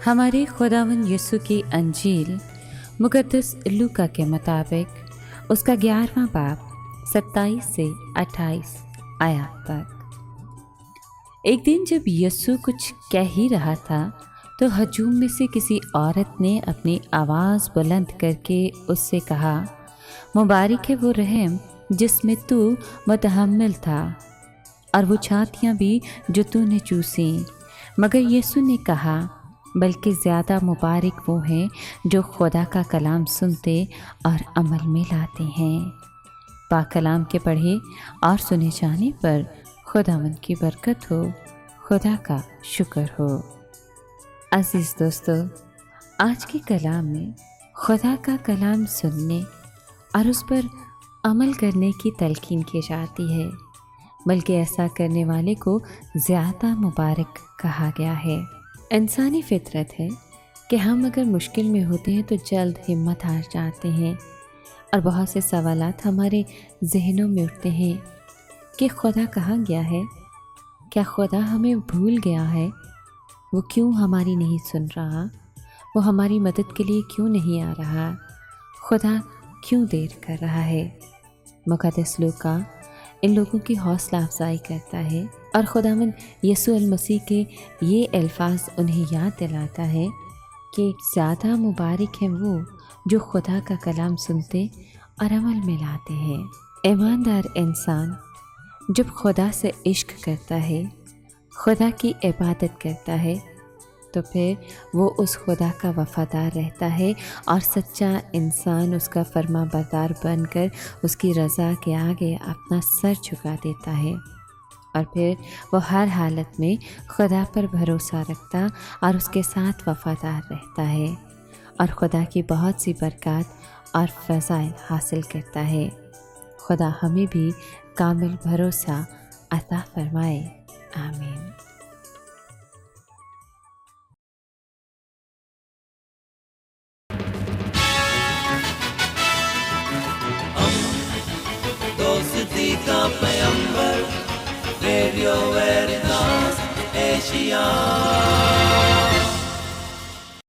ہمارے خداوند یسوع کی انجیل مقدس لوکا کے مطابق اس کا 11واں باب 27 سے 28 آیات تک۔ ایک دن جب یسوع کچھ کہہ ہی رہا تھا تو ہجوم میں سے کسی عورت نے اپنی آواز بلند کر کے اس سے کہا، مبارک ہے وہ رحم جس میں تو متحمل تھا اور وہ چھاتیاں بھی جو تو نے چوسیں۔ مگر یسوع نے کہا، بلکہ زیادہ مبارک وہ ہیں جو خدا کا کلام سنتے اور عمل میں لاتے ہیں۔ پاک کلام کے پڑھے اور سنے جانے پر خداوند کی برکت ہو، خدا کا شکر ہو۔ عزیز دوستو، آج کے کلام میں خدا کا کلام سننے اور اس پر عمل کرنے کی تلقین کی جاتی ہے، بلکہ ایسا کرنے والے کو زیادہ مبارک کہا گیا ہے۔ انسانی فطرت ہے کہ ہم اگر مشکل میں ہوتے ہیں تو جلد ہمت ہار جاتے ہیں اور بہت سے سوالات ہمارے ذہنوں میں اٹھتے ہیں کہ خدا کہاں گیا ہے؟ کیا خدا ہمیں بھول گیا ہے؟ وہ کیوں ہماری نہیں سن رہا؟ وہ ہماری مدد کے لیے کیوں نہیں آ رہا؟ خدا کیوں دیر کر رہا ہے؟ مقدس لوکا ان لوگوں کی حوصلہ افزائی کرتا ہے اور خداوند یسوع المسیح کے یہ الفاظ انہیں یاد دلاتا ہے کہ زیادہ مبارک ہیں وہ جو خدا کا کلام سنتے اور عمل میں لاتے ہیں۔ ایماندار انسان جب خدا سے عشق کرتا ہے، خدا کی عبادت کرتا ہے، تو پھر وہ اس خدا کا وفادار رہتا ہے اور سچا انسان اس کا فرما بردار بن کر اس کی رضا کے آگے اپنا سر جھکا دیتا ہے، اور پھر وہ ہر حالت میں خدا پر بھروسہ رکھتا اور اس کے ساتھ وفادار رہتا ہے اور خدا کی بہت سی برکات اور فضائل حاصل کرتا ہے۔ خدا ہمیں بھی کامل بھروسہ عطا فرمائے، آمین۔ دوستی کا پیمبر، ریڈیو ویریتاس ایشیا۔